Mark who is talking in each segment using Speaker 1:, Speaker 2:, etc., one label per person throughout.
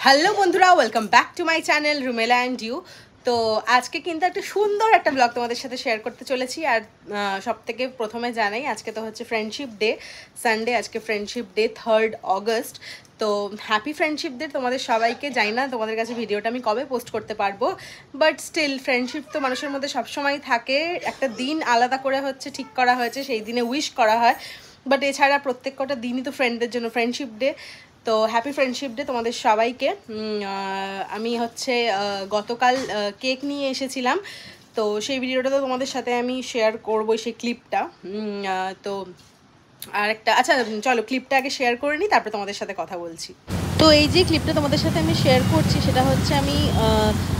Speaker 1: Hello বন্ধুরা, welcome back to my channel Rumela and you. তো আজকে কিন্তু একটা সুন্দর একটা ব্লগ তোমাদের সাথে শেয়ার করতে চলেছি। আর সব থেকে প্রথমে জানাই, আজকে তো হচ্ছে ফ্রেন্ডশিপ ডে, সানডে। আজকে ফ্রেন্ডশিপ ডে 3rd অগস্ট। তো হ্যাপি ফ্রেন্ডশিপ ডে তোমাদের সবাইকে। জানি না তোমাদের কাছে ভিডিওটা আমি কবে পোস্ট করতে পারবো, বাট স্টিল ফ্রেন্ডশিপ তো মানুষের মধ্যে সবসময় থাকে। একটা দিন আলাদা করে হচ্ছে ঠিক করা হয়েছে, সেই দিনে উইশ করা হয়, বাট এছাড়া প্রত্যেক কটা দিনই তো ফ্রেন্ডদের জন্য ফ্রেন্ডশিপ ডে। তো হ্যাপি ফ্রেন্ডশিপ ডে তোমাদের সবাইকে। আমি হচ্ছে গতকাল কেক নিয়ে এসেছিলাম, তো সেই ভিডিওটা তো তোমাদের সাথে আমি শেয়ার করবো, সেই ক্লিপটা। তো আর একটা আচ্ছা, চলো ক্লিপটা আগে শেয়ার করে নিই, তারপরে তোমাদের সাথে কথা বলছি। তো এই যে ক্লিপটা তোমাদের সাথে আমি শেয়ার করছি, সেটা হচ্ছে আমি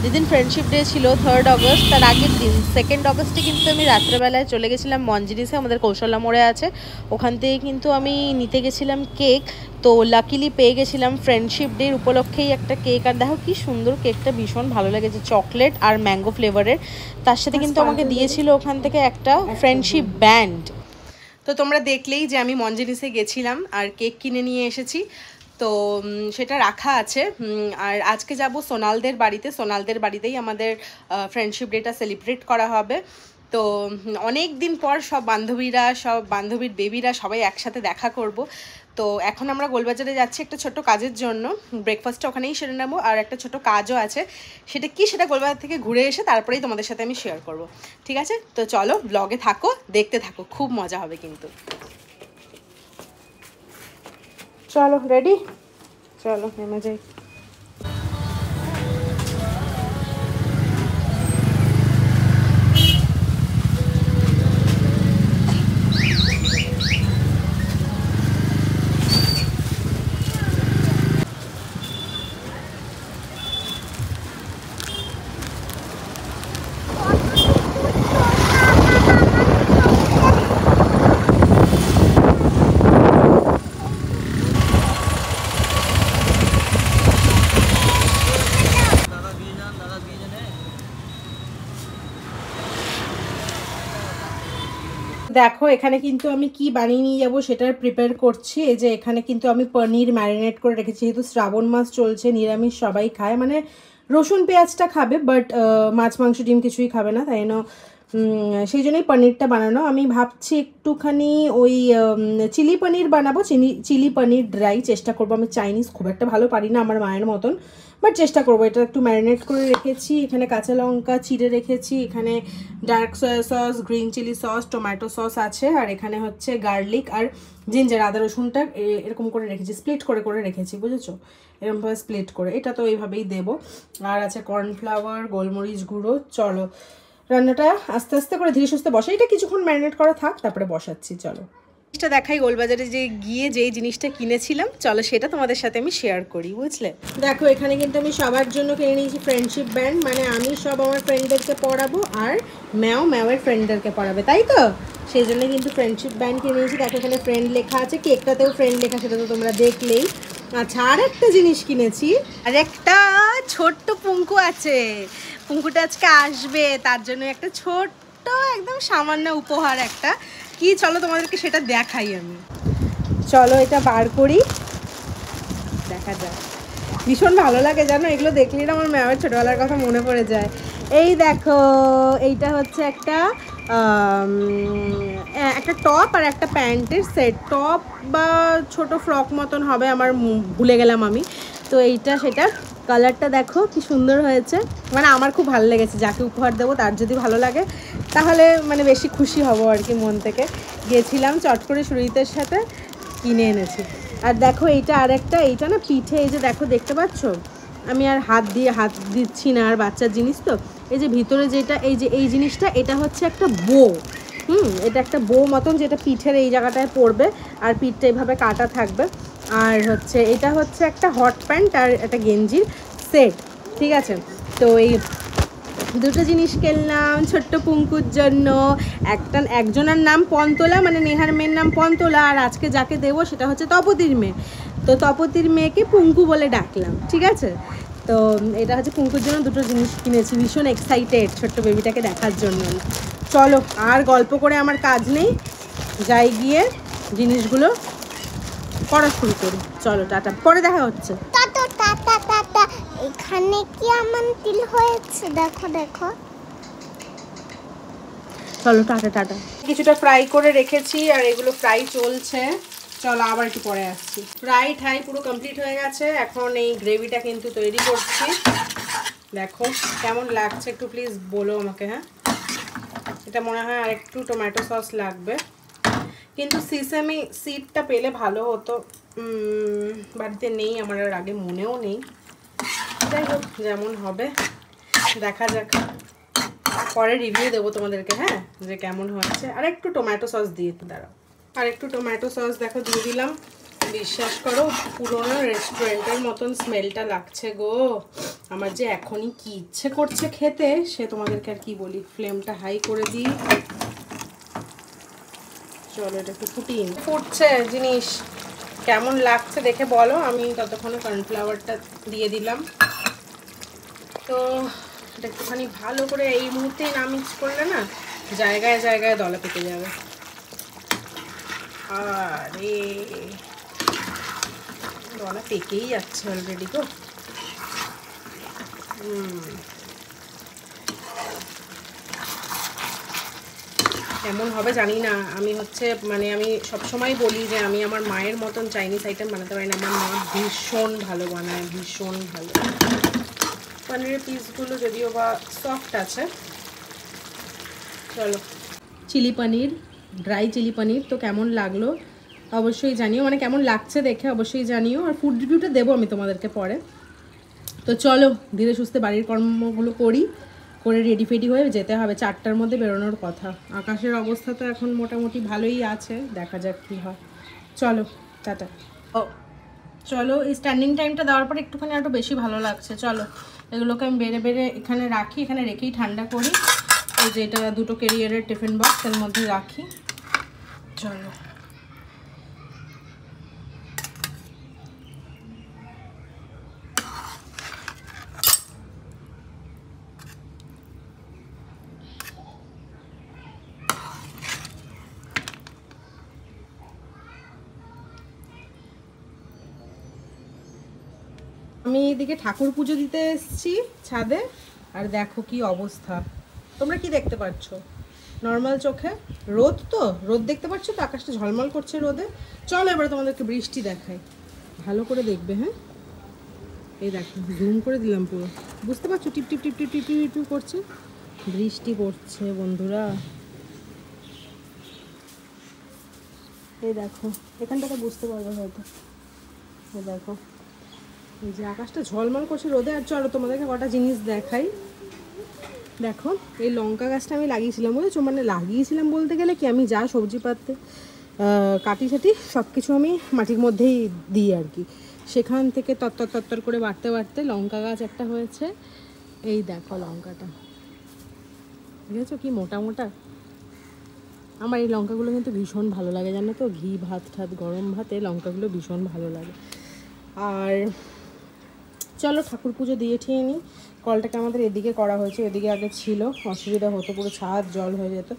Speaker 1: যেদিন ফ্রেন্ডশিপ ডে ছিল 3rd অগস্ট, তার আগের দিন 2nd অগস্টে কিন্তু আমি রাত্রেবেলায় চলে গেছিলাম মঞ্জিনিসে, আমাদের কৌশল্যা মোড়ে আছে, ওখান থেকে কিন্তু আমি নিতে গেছিলাম কেক। তো লাকিলি পেয়ে গেছিলাম ফ্রেন্ডশিপ ডের উপলক্ষেই একটা কেক। আর দেখো কি সুন্দর কেকটা, ভীষণ ভালো লেগেছে, চকলেট আর ম্যাঙ্গো ফ্লেভারের। তার সাথে কিন্তু আমাকে দিয়েছিল ওখান থেকে একটা ফ্রেন্ডশিপ ব্যান্ড। তো তোমরা দেখলেই যে আমি মঞ্জিনিসে গেছিলাম আর কেক কিনে নিয়ে এসেছি, তো সেটা রাখা আছে। আর আজকে যাব সোনালদের বাড়িতে, সোনালদের বাড়িতেই আমাদের ফ্রেন্ডশিপ ডেটা সেলিব্রেট করা হবে। তো অনেক দিন পর সব বান্ধবীরা, সব বান্ধবীর বেবিরা সবাই একসাথে দেখা করব। তো এখন আমরা গোলবাজারে যাচ্ছি একটা ছোট্ট কাজের জন্য, ব্রেকফাস্টটা ওখানেই সেরে নেবো। আর একটা ছোট কাজও আছে, সেটা কি সেটা গোলবাজার থেকে ঘুরে এসে তারপরেই তোমাদের সাথে আমি শেয়ার করব। ঠিক আছে, তো চলো ব্লগে থাকো, দেখতে থাকো, খুব মজা হবে কিন্তু। চলো রেডি, চলো নেমে যাই। দেখো এখানে কিন্তু আমি কি বানিয়ে নিয়ে যাবো সেটার প্রিপেয়ার করছি। এই যে এখানে কিন্তু আমি পনির ম্যারিনেট করে রেখেছি, যেহেতু শ্রাবণ মাস চলছে, নিরামিষ সবাই খায়, মানে রসুন পেঁয়াজটা খাবে, বাট মাছ মাংস ডিম কিছুই খাবে না, তাই না? সেই জন্যই পনিরটা বানানো। আমি ভাবছি একটুখানি ওই চিলি পনির বানাবো, চিলি পনির ড্রাই চেষ্টা করবো। আমি চাইনিজ খুব একটা ভালো পারি না, আমার মায়ের মতন, বাট চেষ্টা করবো। এটা একটু ম্যারিনেট করে রেখেছি, এখানে কাঁচা লঙ্কা চিড়ে রেখেছি, এখানে dark soya sauce, green chilli sauce, tomato sauce আছে, আর এখানে হচ্ছে গার্লিক আর জিঞ্জার, আদা রসুনটা এরকম করে রেখেছি, স্প্লিট করে করে রেখেছি, বুঝেছো? এরকমভাবে স্প্লিট করে, এটা তো এইভাবেই দেবো। আর আছে কর্নফ্লাওয়ার, গোলমরিচ গুঁড়ো। চলো রান্নাটা আস্তে আস্তে করে ধীরে সুস্থে বসাই, এটা কিছুক্ষণ ম্যারিনেট করা থাক, তারপরে বসাচ্ছি। চলো জিনিসটা দেখাই, গোলবাজারে যে গিয়ে যেই জিনিসটা কিনেছিলাম, চলো সেটা তোমাদের সাথে আমি শেয়ার করি, বুঝলে? দেখো এখানে কিন্তু আমি সবার জন্য কিনে নিয়েছি ফ্রেন্ডশিপ ব্যান্ড, মানে আমি সব আমার ফ্রেন্ডদেরকে পড়াবো আর ম্যাওয়ের ফ্রেন্ডদেরকে পড়াবে, তাই তো? সেই জন্য কিন্তু ফ্রেন্ডশিপ ব্যান্ড কিনে নিয়েছি। দেখো এখানে ফ্রেন্ড লেখা আছে, কেকটাতেও ফ্রেন্ড লেখা, সেটা তো তোমরা দেখলেই। আচ্ছা, আর একটা জিনিস কিনেছি, আর একটা ছোট্ট পুঙ্কু আছে, পুঙ্কুটা আজকে আসবে, তার জন্য একটা ছোট্ট একদম সামান্য উপহার একটা। কি চলো তোমাদেরকে সেটা দেখাই আমি। চলো এটা বার করি, দেখা যায়। ভীষণ ভালো লাগে জানো, এগুলো দেখলে না আমার ম্যামের ছোটোবেলার কথা মনে পড়ে যায়। এই দেখো, এইটা হচ্ছে একটা টপ আর একটা প্যান্টের সেট, টপ বা ছোট ফ্রক মতন হবে, আমার ভুলে গেলাম আমি। তো এইটা সেটা, কালারটা দেখো কি সুন্দর হয়েছে, মানে আমার খুব ভালো লেগেছে। যাকে উপহার দেবো তার যদি ভালো লাগে তাহলে মানে বেশি খুশি হব আর কি, মন থেকে। গিয়েছিলাম চট করে সুরিতের সাথে, কিনে এনেছি। আর দেখো এইটা আরেকটা, এইটা না পিঠে, এই যে দেখো দেখতে পাচ্ছ, আমি আর হাত দিচ্ছি না, আর বাচ্চার জিনিস তো। এই যে ভিতরে যেটা, এই যে এই জিনিসটা, এটা হচ্ছে একটা বো, এটা একটা বো মতন, যেটা পিঠের এই জায়গাটায় পড়বে, আর পিঠটা এইভাবে কাটা থাকবে। আর হচ্ছে এটা হচ্ছে একটা হট প্যান্ট আর একটা গেঞ্জির সেট, ঠিক আছে? তো এই দুটো জিনিস কিনলাম ছোট্ট পুঙ্কুর জন্য। একজনের নাম পন্তলা, মানে নেহার মেয়ের নাম পন্তলা, আর আজকে যাকে দেবো সেটা হচ্ছে তপতির মেয়ে। তো তপতির মেয়েকে পুঙ্কু বলে ডাকলাম, ঠিক আছে? তো এটা হচ্ছে পুঙ্কুর জন্য দুটো জিনিস কিনেছি, ভীষণ এক্সাইটেড ছোট্ট বেবিটাকে দেখার জন্য। চলো আর গল্প করে আমার কাজ নেই, যাই গিয়ে জিনিসগুলো করা শুরু করি। চলো টাটা, পরে দেখা হচ্ছে।
Speaker 2: এখানে কি আমার তিল হয়েছে, দেখো দেখো।
Speaker 1: চলো টাটা টাটা। কিছুটা ফ্রাই করে রেখেছি আর এগুলো ফ্রাই চলছে। চলো আবার একটু পরে আসছি। ফ্রাই ঠাই পুরো কমপ্লিট হয়ে গেছে। এখন এই গ্রেভিটা কিন্তু তৈরি করছি। দেখো কেমন লাগছে একটু প্লিজ বলো আমাকে। হ্যাঁ, এটা মনে হয় আর একটু টমেটো সস লাগবে, কিন্তু সিসেমি সিডটা পেলে ভালো হতো। বাড়িতে নেই আমার, আর আগে মনেও নেই। যাই হোক, যেমন হবে দেখা যাক, পরে রিভিউ দেবো তোমাদেরকে। হ্যাঁ, যে কেমন হচ্ছে। আর একটু টমেটো সস দিয়ে দাঁড়াও, আর একটু টমেটো সস দেখো দিয়ে দিলাম। বিশ্বাস করো পুরোনো রেস্টুরেন্টের মতন স্মেলটা লাগছে গো। আমার যে এখনই কি ইচ্ছে করছে খেতে, সে তোমাদেরকে আর কি বলি। ফ্লেমটা হাই করে দিই। চলো এটা একটু ফুটছে জিনিস, কেমন লাগছে দেখে বলো। আমি ততক্ষণে কর্নফ্লাওয়ারটা দিয়ে দিলাম। তো এটা একটুখানি ভালো করে এই মুহূর্তেই না মিক্স করলে না জায়গায় জায়গায় দলা পেকে যাবে। আরে দলা পেকেই যাচ্ছে অলরেডি তো। কেমন হবে জানি না। আমি আমি সবসময় বলি যে আমি আমার মায়ের মতন চাইনিজ আইটেম বানাতে পারি না। আমার মা ভীষণ ভালো বানায়, ভীষণ ভালো। পনিরের পিসগুলো যদিও বা সফট আছে। চলো, চিলি পনির, ড্রাই চিলি পনির তো কেমন লাগলো অবশ্যই জানিও, মানে কেমন লাগছে দেখে অবশ্যই জানিও। আর ফুড রিভিউটা দেবো আমি তোমাদেরকে পরে। তো চলো ধীরে সুস্থে বাড়ির কর্মগুলো করে রেডি ফেডি হয়ে যেতে হবে। 4টার মধ্যে বেরোনোর কথা। আকাশের অবস্থা তো এখন মোটামুটি ভালোই আছে, দেখা যাক কী হয়। চলো টাটা। ও চলো, এই স্ট্যান্ডিং টাইমটা দেওয়ার পর একটুখানি আরও বেশি ভালো লাগছে। চলো এগুলোকে আমি বেড়ে এখানে রাখি, এখানে রেখেই ঠান্ডা করি। এই যে এটা 2টো ক্যারিয়ারের টিফিন বক্স, এর মধ্যে রাখি। চলো আমি এদিকে ঠাকুর পুজো দিতে এসেছি ছাদে। আর দেখো কি অবস্থা, তোমরা কি দেখতে পাচ্ছ? নর্মাল চোখে রোদ, তো রোদ দেখতে পাচ্ছ তো, আকাশটা ঝলমল করছে রোদে। চলো এবারে তোমাদেরকে বৃষ্টি দেখাই, ভালো করে দেখবে। হ্যাঁ, এই দেখো জুম করে দিলাম পুরো, বুঝতে পারছো? টিপ টিপ টিপ টিপ টিপ টিপ টিপ করছে, বৃষ্টি পড়ছে বন্ধুরা। এই দেখো এখানটাতে বুঝতে পারবে হয়তো। এই দেখো এই যে আকাশটা ঝলমল করছে রোদে। আর চলো তোমাদেরকে কটা জিনিস দেখাই। দেখো এই লঙ্কা গাছটা আমি লাগিয়েছিলাম, বুঝেছো? মানে লাগিয়েছিলাম বলতে গেলে কি, আমি যা সবজি পাতে কাটি ছাটি সব কিছু আমি মাটির মধ্যেই দিই আর কি। সেখান থেকে তত্তর করে বাড়তে বাড়তে লঙ্কা গাছ একটা হয়েছে। এই দেখো লঙ্কাটা, বুঝেছো কি মোটা মোটা। আমার এই লঙ্কাগুলো কিন্তু ভীষণ ভালো লাগে, জানো তো? ঘি ভাত ঠাত, গরম ভাতে লঙ্কাগুলো ভীষণ ভালো লাগে। আর চলো ঠাকুর পুজো দিয়ে ঠিয়ে নিই। কলটাকে আমাদের এদিকে করা হয়েছে, এদিকে আগে ছিল, অসুবিধা হতো, পুরো ছাদ জল হয়ে যেত।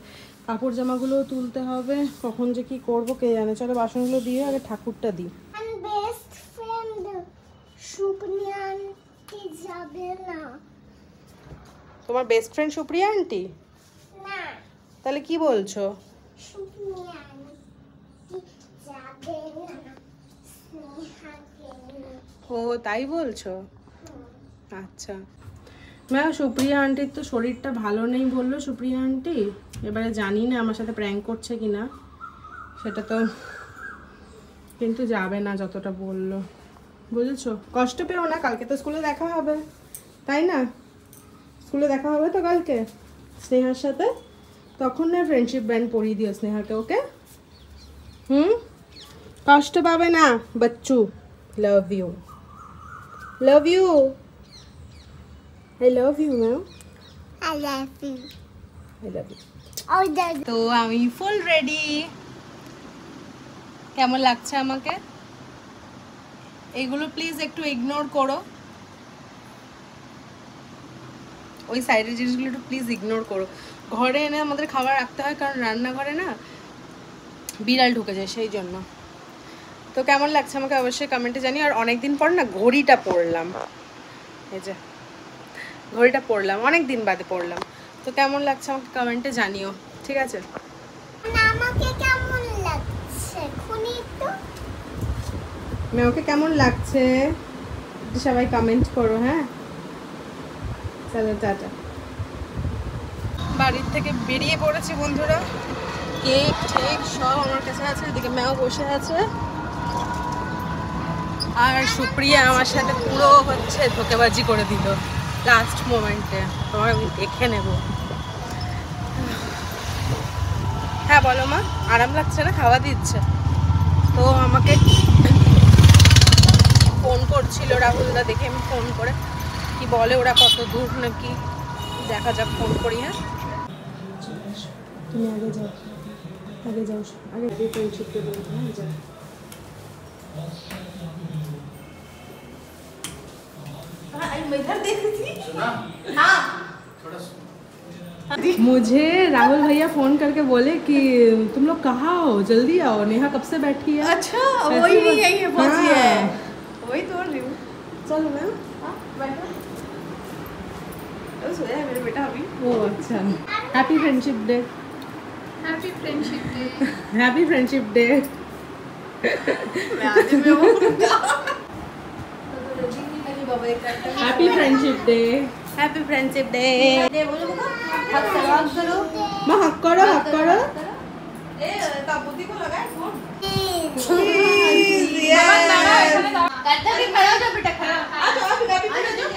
Speaker 1: কাপড় জামাগুলো তুলতে হবে, কখন যে কি করবো কে জানে। চলো বাসনগুলো দিয়ে আগে ঠাকুরটা দিই। তোমার বেস্ট ফ্রেন্ড সুপ্রিয়া আন্টি? তাহলে কি বলছো? ও তাই বলছো? আচ্ছা ম্যাম, সুপ্রিয়া আন্টির তো শরীরটা ভালো নেই বললো সুপ্রিয়া আন্টি। এবারে জানি না আমার সাথে প্র্যাঙ্ক করছে কি না, সেটা তো কিন্তু যাবে না যতটা বললো, বুঝেছো? কষ্ট পেও না, কালকে তো স্কুলে দেখা হবে, তাই না? স্কুলে দেখা হবে তো কালকে স্নেহার সাথে, তখন না ফ্রেন্ডশিপ ব্যান্ড পরিয়ে দিও স্নেহাকে, ওকে? কষ্ট পাবে না বাচ্চু। Love you, love you, I love you, ma'am.
Speaker 2: I love you.
Speaker 1: I love you.
Speaker 2: Oh, Dad.
Speaker 1: তো আমি ফুল রেডি। কেমন লাগছে আমাকে? এগুলো প্লিজ একটু ইগনোর করো, ওই সাইডের জিনিসগুলো একটু প্লিজ ইগনোর করো। ঘরে এনে আমাদের খাবার রাখতে হয়, কারণ রান্নাঘরে না বিড়াল ঢুকে যায়, সেই জন্য। তো কেমন লাগছে আমাকে অবশ্যই কমেন্টে জানি। আর অনেকদিন পর না ঘড়িটা পরলাম, এই যে ঘড়িটা পরলাম, অনেক দিন বাদে পরলাম। তো কেমন লাগছে আমাকে কমেন্টে জানিও, ঠিক আছে?
Speaker 2: আমাকে কেমন লাগছে খুনি একটু
Speaker 1: মেয়েকে কেমন লাগছে সবাই কমেন্ট করো, হ্যাঁ? চলো টাটা। বাড়ির থেকে বেরিয়ে পড়েছি বন্ধুরা, কেক ঠেক সব আমার কাছে আছে। এদিকে মেয়েও বসে আছে, আর সুপ্রিয়া আমার সাথে পুরো হচ্ছে ধোকেবাজি করে দিল লাস্ট মোমেন্টে। তোমার আমি দেখে নেব। হ্যাঁ বলো মা, আরাম লাগছে না? খাওয়া দিচ্ছে তো আমাকে ফোন করছিল রাহুলদা, দেখে আমি ফোন করে কি বলে ওরা কত দূর নাকি দেখা যাক, ফোন করি। হ্যাঁ তুমি আগে যাও, আগে যাও, আগে ফ্রেন্ডশিপকে বলবো। হ্যাঁ যাও। मुझे राहुल भैया फोन करके बोले कि तुम लोग कहाँ हो, जल्दी आओ, नेहा कब से बैठी है।
Speaker 3: अच्छा वही यही है पहुंची है, वही तो रही हूँ।
Speaker 1: चलो मैम
Speaker 3: बैठो, सोया है मेरा बेटा अभी।
Speaker 1: ओ अच्छा, happy friendship day.
Speaker 3: Happy friendship day.
Speaker 1: Happy friendship day.
Speaker 3: मैं आज में हूँ।
Speaker 1: Happy friendship day.
Speaker 3: Happy friendship day. बोलो बाबा, हाथ करो।
Speaker 1: माँ हक करो, हक करो।
Speaker 3: ए ताबूती को लगाए फोन।
Speaker 2: करता भी खड़ा हो जाओ बेटा, खड़ा
Speaker 3: आ जाओ अभी अभी खड़े हो जाओ।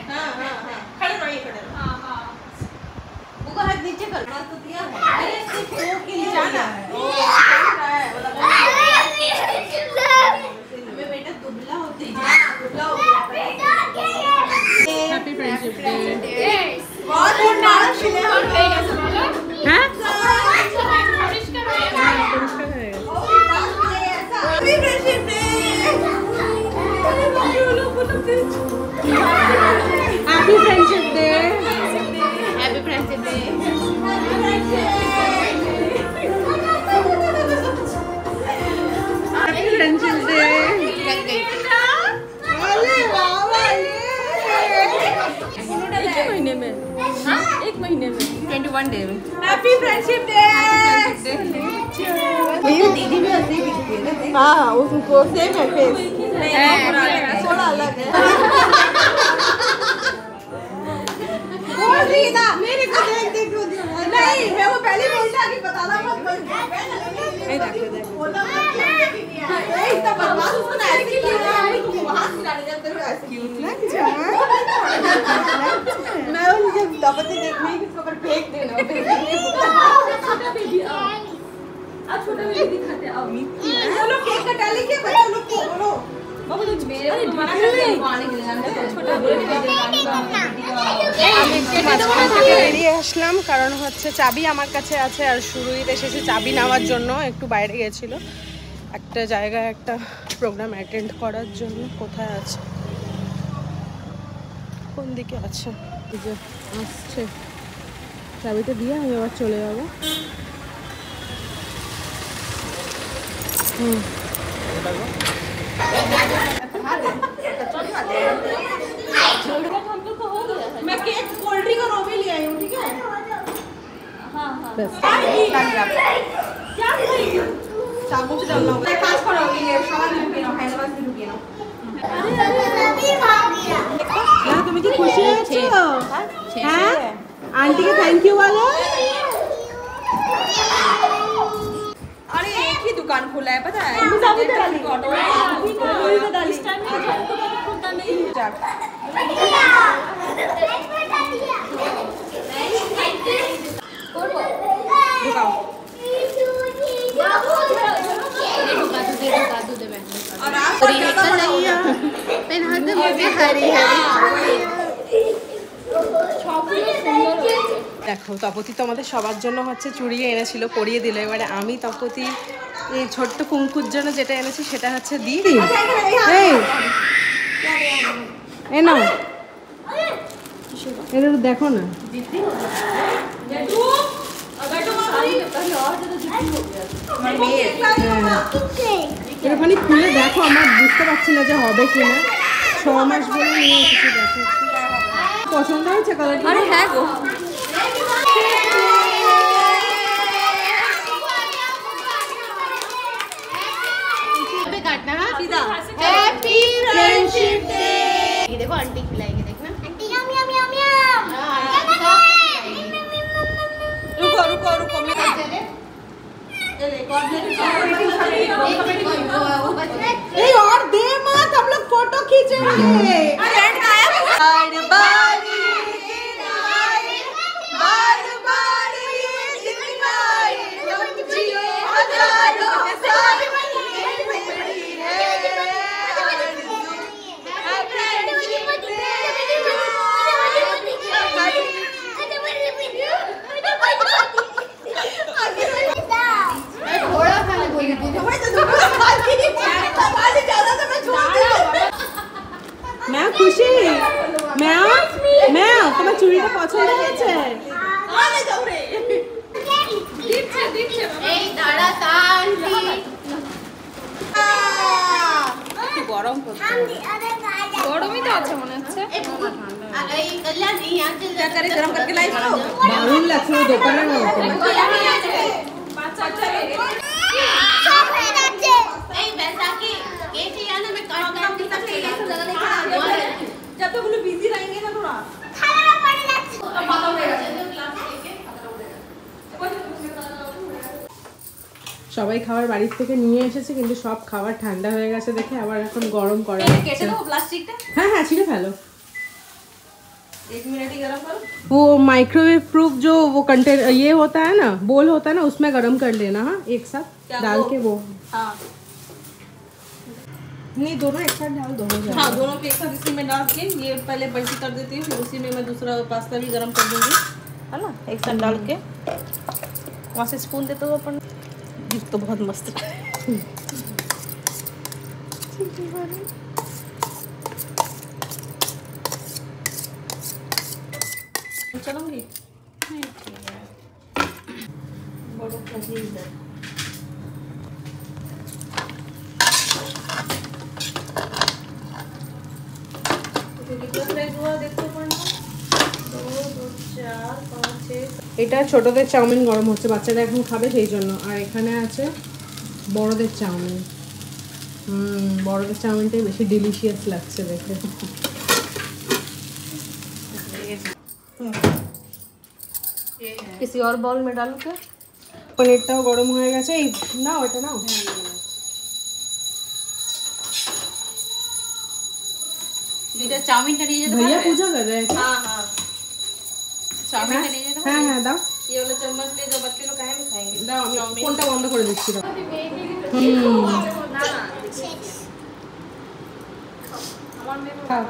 Speaker 3: हां हां हां खड़े रहिए, खड़े रहो। हां हां ऊपर हाथ नीचे कर, हाथ तो दिया है। अरे सिर्फ वो के लिए जाना है। ओ रहा है मतलब मैं बेटा दुबला होते ही दुबला हो गया।
Speaker 1: Happy friendship day.
Speaker 3: बहुत नाच खिले हो गए
Speaker 1: हैं?
Speaker 3: Happy friendship day.
Speaker 1: Happy friendship day.
Speaker 3: Happy friendship day.
Speaker 1: Happy friendship day. एक महीने में, हाँ 1 महीने में
Speaker 3: 21 डे में।
Speaker 1: Happy friendship day.
Speaker 3: दीदी भी ऐसे ही दिखती है ना।
Speaker 1: हाँ उसको सेम है फेस,
Speaker 3: थोड़ा अलग है।
Speaker 1: मेरे को देख देख
Speaker 3: नहीं है वो पहले बोलता कि बताना मत बोलना मत इतना बदमाश उसको ना ऐसे ही किया वहां से डाले जाते हैं ऐसे क्यूट
Speaker 1: लग जा।
Speaker 3: मैं वो जब दबते देख रही किसको पर फेंक देना छोटा बेबी आ छोटा बेबी दिखाते आओ बोलो केक कटा लीजिए बच्चे लोग को बोलो बाबू तुम मेरे को मना करते हो आने के लिए छोटा बेबी
Speaker 1: আমি একটু মাঝখান থেকে বেরিয়ে আসলাম, কারণ হচ্ছে চাবি আমার কাছে আছে আর শুরুই এসেছে চাবি নেওয়ার জন্য। একটু বাইরে গেছিল একটা জায়গায়, একটা প্রোগ্রাম অ্যাটেন্ড করার জন্য। কোথায় আছে, কোন দিকে আছে? এই যে আসছে, চাবিটা দিয়ে আমি আবার চলে যাবো।
Speaker 3: मैं केक कोल्ड ड्रिंक और वो भी ले आई हूँ, ठीक है? हाँ हाँ
Speaker 1: बस
Speaker 3: क्या खाएगी? साबुन से डालना होगा। खास करोगे ये शावर में पीना, हैदराबाद से रुकिए ना।
Speaker 1: তুমি কি খুশি হয়েছো? হ্যাঁ আন্টিকে থ্যাংক ইউ বলো।
Speaker 3: अरे एक ही दुकान खुला है पता है? ऑटो इस टाइम में खुलता नहीं है।
Speaker 1: ঢুকাও।
Speaker 3: और आप
Speaker 1: দেখো তপতি তো আমাদের সবার জন্য হচ্ছে চুড়িয়ে এনেছিল, পরিয়ে দিল। এবারে আমি তপতি এই ছোট্ট কুঙ্কুর জন্য যেটা এনেছি সেটা হচ্ছে দিদি। এই নাও, এটা দেখো না। এখানে খুলে দেখো, আমার বুঝতে পারছি না যে হবে কিনা। 6 মাস বলে নিয়ে এসেছি। দেখো পছন্দ হয়েছে কালারটা?
Speaker 3: আরে হ্যাঁ গো,
Speaker 2: काटना है
Speaker 3: सीधा।
Speaker 2: Happy friendship day. ये देखो आंटी खिलाएगी, देखना आंटी। यम यम यम यम।
Speaker 3: रुको रुको रुको, मैं
Speaker 2: चले
Speaker 3: ये ले कॉर्नर
Speaker 2: वो बच रहा है।
Speaker 1: ए और दे मत, हम लोग फोटो खींचेंगे।
Speaker 3: फ्रेंड गायब।
Speaker 1: मैं खुशी मैं তোমার চুড়িটা পছন্দ হয়েছে?
Speaker 3: আরে যাও রে, দিচ্ছে দিচ্ছে
Speaker 2: এই দাঁড়া আন্টি।
Speaker 3: একটু গরম করতে হবে। গরমই তো আছে মনে হচ্ছে।
Speaker 2: এই कल्याण यहाँ चल
Speaker 3: क्या करे, गरम करके लाई चलो।
Speaker 1: দারুণ লাগছে ও দোকানের মতো।
Speaker 2: এই बैसाखी ये चाहिए ना, मैं काट काट के सब चाहिए सब लगा लेके
Speaker 3: जब तक वो लोग बिजी रहेंगे ना थोड़ा
Speaker 2: खाना पड़े जाते
Speaker 1: সবাই খাবার বাড়ির থেকে নিয়ে এসেছে, কিন্তু সব খাবার ঠান্ডা হয়ে গেছে দেখে আবার এখন গরম করা
Speaker 3: केटे
Speaker 1: হচ্ছে।
Speaker 3: दो प्लास्टिक
Speaker 1: হ্যাঁ হ্যাঁ ছিঁড়ে ফেলো।
Speaker 3: 1 मिनट ही गरम करो।
Speaker 1: वो माइक्रोवेव प्रूफ जो वो कंटेनर ये होता है ना, बोल होता है ना, उसमें गरम कर लेना। हाँ एक साथ
Speaker 3: क्या
Speaker 1: डाल
Speaker 3: वो?
Speaker 1: के वो
Speaker 3: हाँ
Speaker 1: नहीं, दोनों एक साथ डाल दो हो जाएगा।
Speaker 3: हाँ, दोनों को एक साथ इसी में डाल के ये पहले बंसी कर देती हूँ, फिर उसी में मैं दूसरा पास्ता भी गरम कर दूंगी, है ना। एक साथ डाल के वहाँ से स्पून देते हो अपन। दिख तो बहुत मस्त है। चलूंगी बड़ों का ही इधर।
Speaker 1: এটা ছোটদের চাউমিন গরম হচ্ছে, বাচ্চারা এখন খাবে সেই জন্য। আর এখানে আছে বড়দের চাউমিন। বড়দের চাউমিনটাই বেশি ডিলিশিয়াস লাগছে দেখে।
Speaker 3: किसी और बाउल में डालूं क्या?
Speaker 1: পনিরটাও গরম হয়ে গেছে। এই নাও এটা নাও।
Speaker 3: इधर चाउमीन का नहीं
Speaker 1: भैया पूजा कर रहे हैं क्या?
Speaker 3: हाँ हाँ, चाउमीन का नहीं
Speaker 1: হ্যাঁ হ্যাঁ দাও
Speaker 3: ये वाला चम्मच ले, जो बच्चे लोग खाए में खाएंगे।
Speaker 1: দাও, আমি ফোনটা বন্ধ করে দিচ্ছি। দাও। খাও।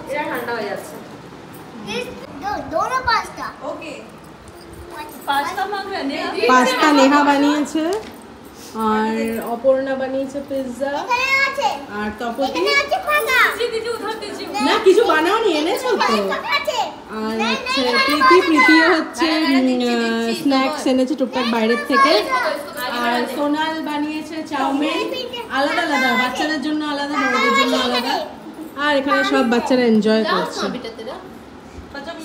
Speaker 3: এটা ঠান্ডা হয়ে যাচ্ছে।
Speaker 2: दोनों पास्ता
Speaker 3: ओके, पास्ता मांग रहे हैं।
Speaker 1: পাস্তা নেহা বানিয়েছে, আর অপর্ণা বানিয়েছে পিৎজা,
Speaker 2: এখানে আছে
Speaker 1: আর তপতি
Speaker 2: এখানে আছে খানা
Speaker 3: दीजिए उधर दीजिए।
Speaker 1: না কিছু বানাওনি, এনেছো তো।
Speaker 2: আছে
Speaker 1: আর হচ্ছে প্রীতিও হচ্ছে স্ন্যাক্স এনেছে টুকটাক বাইরের থেকে। আর সোনাল বানিয়েছে চাউমিন, আলাদা আলাদা, বাচ্চাদের জন্য আলাদা, বড়দের জন্য আলাদা। আর এখানে সব বাচ্চারা এনজয় করছে।
Speaker 3: बेटा तेरा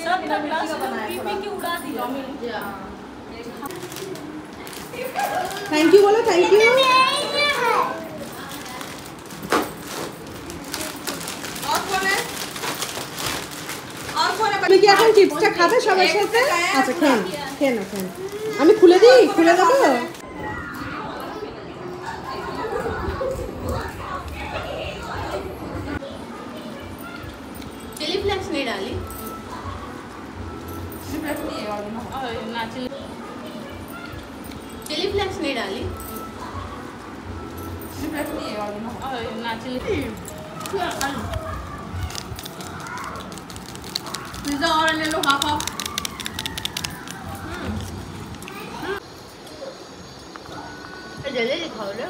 Speaker 3: सब बिना मिर्ची का बनाया है, पी के उड़ा दिया।
Speaker 1: থ্যাংক ইউ বলো, থ্যাংক ইউ।
Speaker 3: और कौन है? और कौन है?
Speaker 1: তুমি কি এখন চিপসটা খাবে সবার সাথে? আচ্ছা খেয়ে নাও, খেয়ে নাও, খেয়ে নাও। আমি খুলে দিই, খুলে দেবো।
Speaker 2: चिली फ्लेक्स नहीं डाली
Speaker 3: ना चिली
Speaker 2: चिली फ्लेक्स नहीं डाली
Speaker 3: ना चिली। पिज्जा और ले लो हाफ हाफ।
Speaker 2: जल्दी दिखाओ रे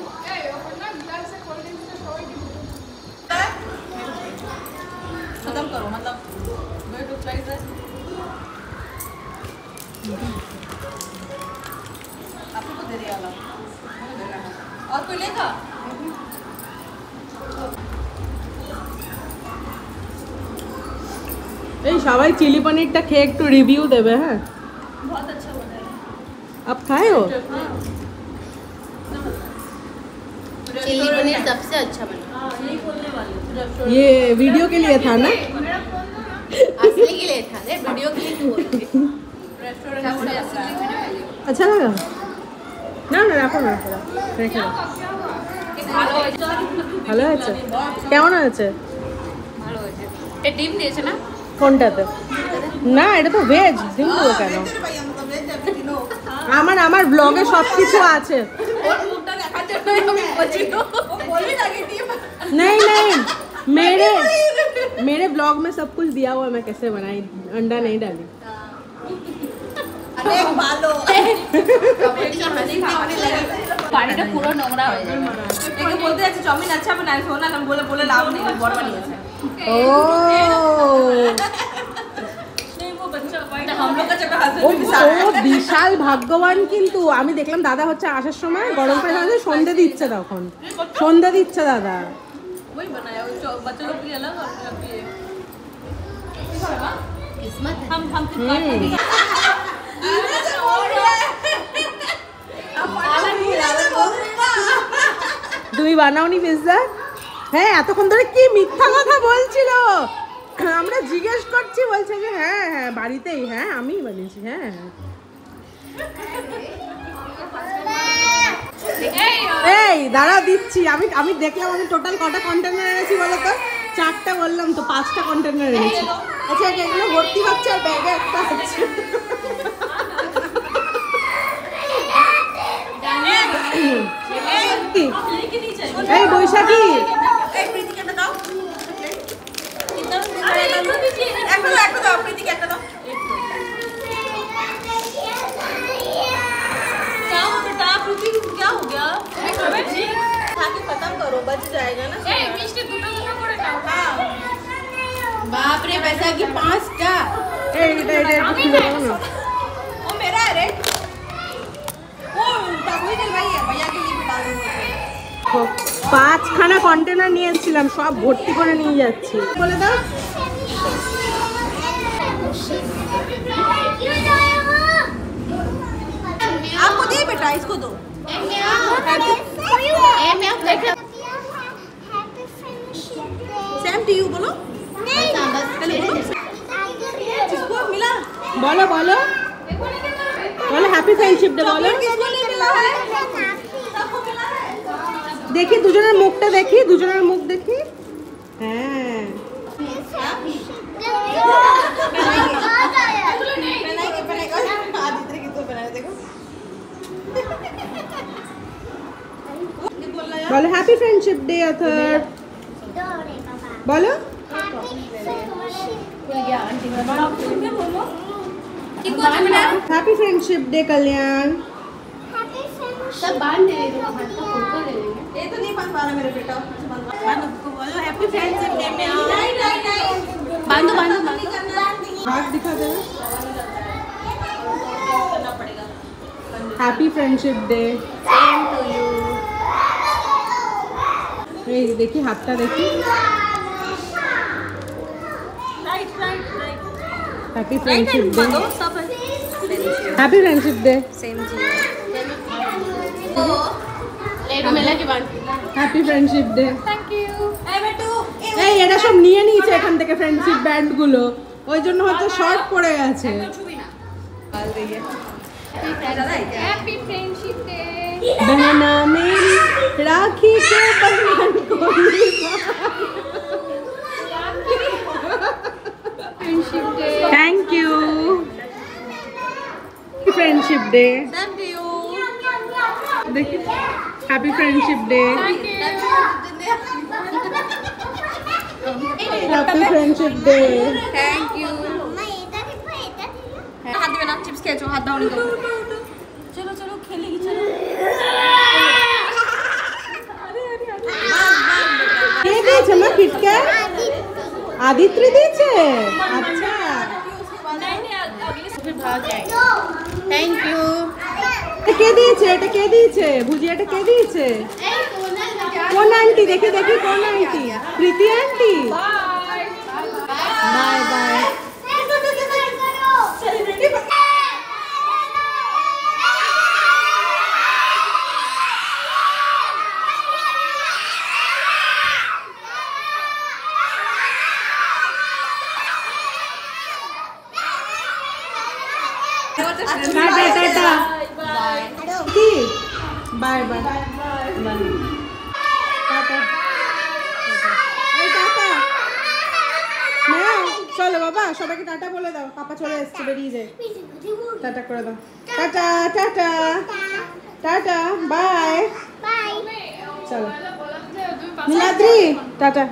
Speaker 3: खत्म करो, मतलब वेट टू फ्राइड राइस। तेरे वाला और कोई लेगा
Speaker 1: এই সবাই চিলি পনিরটা খেয়ে একটু রিভিউ দেবে হ্যাঁ
Speaker 3: बहुत अच्छा बना है
Speaker 1: अब खाए हो
Speaker 2: चिली पनीर सबसे अच्छा बना
Speaker 3: हाँ यही बोलने वाली हूँ
Speaker 1: ये वीडियो के लिए था ना
Speaker 2: असली के लिए था रे वीडियो के लिए क्यों बोल रही
Speaker 3: रेस्टोरेंट में ऐसा
Speaker 1: अच्छा लगा না না রাখো না রেখে দাও
Speaker 3: ভালো হয়েছে
Speaker 1: ভালো হয়েছে কেমন হয়েছে
Speaker 2: ভালো হয়েছে এ ডিম দিয়েছে না
Speaker 1: কোনটাতে না এটা তো ভেজ ডিম দেবো কেন আমার আমার ব্লগে সব কিছু আছে
Speaker 3: ওর মুখটা দেখার জন্যই আমি বলছি ও বলবি নাকি ডিম
Speaker 1: नहीं नहीं मेरे ब्लॉग में सब कुछ दिया हुआ है मैं कैसे बनाई अंडा नहीं डाली
Speaker 3: अरे ভালো
Speaker 2: পানিটা পুরো নোংরা হয়ে যাবে
Speaker 3: একে বলতে যাচ্ছে চাউমিন আচ্ছা বানায় সোনা নাম বলে বলে লাভ নেই বড় বানিয়েছে
Speaker 1: ओ
Speaker 3: नहीं वो बच्चा हम लोग का जब
Speaker 1: ও ও বিশাল ভাগ্যবান কিন্তু আমি দেখলাম দাদা হচ্ছে আসার সময় গরম করে দাদা সন্ধে দিচ্ছে তখন সন্ধে দিচ্ছে দাদা
Speaker 3: वही बनाया वो बच्चों लोग के लिए अलग और मेरा के लिए
Speaker 2: किस्मत है
Speaker 3: हम
Speaker 1: তুমি বানাওনি পিৎজা হ্যাঁ এতক্ষণ ধরে কি মিথ্যা কথা বলছিল আমরা জিজ্ঞেস করছি বলছে যে হ্যাঁ হ্যাঁ বাড়িতেই হ্যাঁ আমিই বানিয়েছি হ্যাঁ এই দাঁড়া দিচ্ছি আমি আমি দেখলাম আমি টোটাল কটা কন্টেনার এনেছি বলো তো 4টা বললাম তো 5টা কন্টেনার এনেছি আচ্ছা এগুলো ভর্তি হচ্ছে আর ব্যাগে একটা আছে এই বৈশাখী
Speaker 3: क्या हो गया खत्म करो बच जाएगा ना
Speaker 2: बाप रे पैसा की 5टा
Speaker 1: এই এটা এটা একটু খুলে দাও না
Speaker 3: वो मेरा है रे वो टाकुई दिल भाई है भैया के लिए भी डाल दूंगा
Speaker 1: 5খানা কন্টেনার নিয়ে এসেছিলাম সব ভর্তি করে নিয়ে যাচ্ছি বলে দাও
Speaker 3: आपको दे बेटा इसको दो सेम टू यू बोलो पहले बोलो किसको मिला
Speaker 1: বলো বলো বলো হ্যাপি ফ্রেন্ডশিপ ডে বলো
Speaker 3: किसको नहीं मिला है सबको मिला है
Speaker 1: দেখি দুজনের মুখটা দেখি দুজনের মুখ দেখি হ্যাঁ
Speaker 3: आदित्य किसको बनाया देखो
Speaker 1: বলো হ্যাপি ফ্রেন্ডশিপ ডে অথর বলো হ্যাপি ফ্রেন্ডশিপ ডে কল্যাণ
Speaker 2: सब बांध दे रहे हो हाथ का फोटो ले लेंगे
Speaker 3: ये तो नहीं बन पा रहा मेरे बेटा बांधो को बोलो हैप्पी फ्रेंडशिप डे में आओ नहीं
Speaker 2: बांधो बांधो
Speaker 1: हाथ दिखा देना
Speaker 3: करना पड़ेगा
Speaker 1: happy friendship day
Speaker 2: same to you
Speaker 1: এই দেখি হাতটা দেখি
Speaker 3: right right right
Speaker 1: happy friendship day
Speaker 3: बांधो सब
Speaker 1: হ্যাপি ফ্রেন্ডশিপ ডে
Speaker 3: सेम जी
Speaker 2: ले रुमेला की बांध
Speaker 1: happy friendship day
Speaker 3: thank you ए बेटू
Speaker 1: এই এটা সব নিয়ে নিয়েছে এখান থেকে ফ্রেন্ডশিপ ব্যান্ড গুলো ওই জন্য হয়তো শর্ট পড়ে গেছে
Speaker 3: छुबी ना
Speaker 2: हैप्पी फ्रेंडशिप डे
Speaker 1: बहना मेरी राखी के बंधन को
Speaker 2: friendship day
Speaker 1: thank you friendship day
Speaker 3: same to you
Speaker 1: देखिए happy friendship day happy friendship day
Speaker 3: thank you हाथ में ना चिप्स खेचो हाथ डाउन करो चलो चलो खेलेगी चलो
Speaker 1: কে দিয়েছে মা কিটক্যাট আদিত্রি দিয়েছে আচ্ছা
Speaker 3: नहीं नहीं अगले
Speaker 2: फिर भाग जाएंगे थैंक यू
Speaker 1: কে দিয়েছে? এটা কে দিয়েছে? ভুজিয়াটা কে দিয়েছে? কোন আন্টি? দেখি দেখি কোন aunty? Preeti aunty. Bye bye. টাটা টাটা কি বাই বাই টাটা এই টাটা নাও চলো বাবা সবাইকে টাটা বলে দাও পাপা চলে এসেছে বেরিয়ে যায় টাটা করে দাও টাটা টাটা টাটা বাই চলো নীলাদ্রি টাটা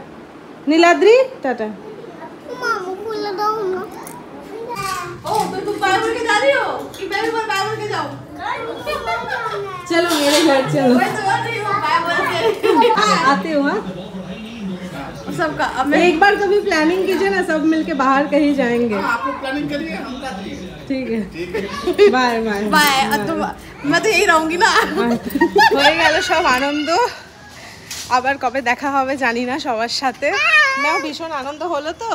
Speaker 1: নীলাদ্রি টাটা चलो मेरे घर चलो आते हो हाँ सबका एक बार कभी प्लानिंग कीजिए ना सब मिलके बाहर कहीं जाएंगे
Speaker 4: आप लोग प्लानिंग करिए हम
Speaker 1: ठीक है बाय बाय
Speaker 3: बाय मैं तो यही रहूंगी ना
Speaker 1: হয়ে গেল সব আনন্দ আবার কবে দেখা হবে জানি না সবার সাথে না ভীষণ আনন্দ হলো তো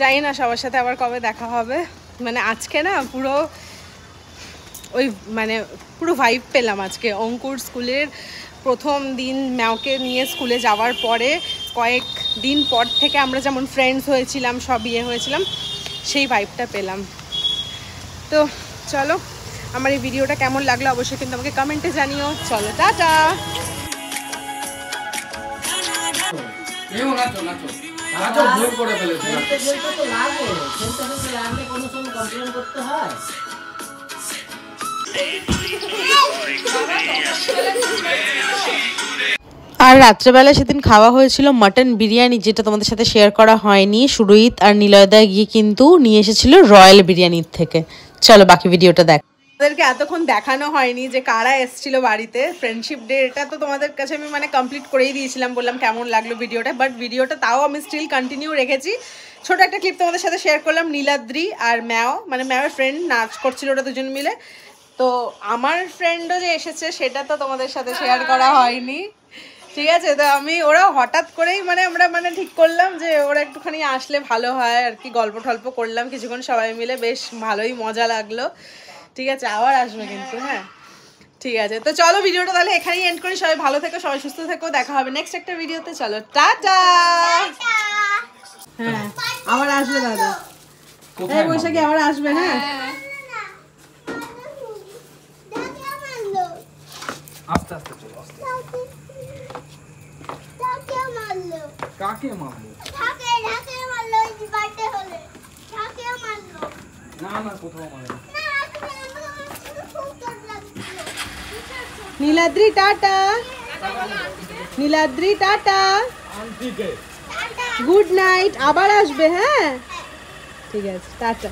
Speaker 1: জানি না সবার সাথে আবার কবে দেখা হবে মানে আজকে না পুরো ওই মানে পুরো ভাইব পেলাম আজকে অঙ্কুর স্কুলের প্রথম দিন ম্যাওকে নিয়ে স্কুলে যাওয়ার পরে কয়েক দিন পর থেকে আমরা যেমন ফ্রেন্ডস হয়েছিলাম সব ইয়ে হয়েছিলাম সেই ভাইবটা পেলাম তো চলো আমার এই ভিডিওটা কেমন লাগলো অবশ্যই কিন্তু আমাকে কমেন্টে জানিও চলো টাটা
Speaker 4: নাচো ভুল করে ফেলেছে
Speaker 5: তো লাগে লাগলে কোনো সময় কমপ্লেন করতে হয়
Speaker 6: আর রাত্রেবেলা সেদিন খাওয়া হয়েছিল মাটন বিরিয়ানি যেটা তোমাদের সাথে শেয়ার করা হয়নি সুরহিত আর নিলয়দা গিয়ে কিন্তু নিয়ে এসেছিল রয়্যাল বিরিয়ানির থেকে চলো বাকি ভিডিওটা দেখ
Speaker 1: তোমাদেরকে এতক্ষণ দেখানো হয়নি যে কারা এসেছিল বাড়িতে ফ্রেন্ডশিপ ডে এটা তো তোমাদের কাছে আমি মানে কমপ্লিট করেই দিয়েছিলাম বললাম কেমন লাগলো ভিডিওটা বাট ভিডিওটা তাও আমি স্টিল কন্টিনিউ রেখেছি ছোট একটা ক্লিপ তোমাদের সাথে শেয়ার করলাম নীলাদ্রি আর ম্যাও মানে ম্যাওয়ের ফ্রেন্ড নাচ করছিল ওরা দুজন মিলে তো আমার ফ্রেন্ডও যে এসেছে সেটা তো তোমাদের সাথে শেয়ার করা হয়নি ঠিক আছে তো আমি ওরা হঠাৎ করেই মানে আমরা মানে ঠিক করলাম যে ওরা একটুখানি আসলে ভালো হয় আর কি গল্প টল্প করলাম কিছুক্ষণ সবাই মিলে বেশ ভালোই মজা লাগলো ঠিক আছে আবার আসবে কিন্তু হ্যাঁ ঠিক আছে তো চলো ভিডিওটা তাহলে এখানেই এন্ড করি সবাই ভালো থেকো সবাই সুস্থ থেকো দেখা হবে নেক্সট একটা ভিডিওতে চলো টাটা হ্যাঁ আবার আসবে দাদা এই বৈশাখী আবার আসবে হ্যাঁ
Speaker 4: আস্তে আস্তে চলো আস্তে কাকে মারলো না না কোথাও মারলো
Speaker 1: Niladri tata Niladri tata good night আবার আসবে হ্যাঁ ঠিক আছে টাটা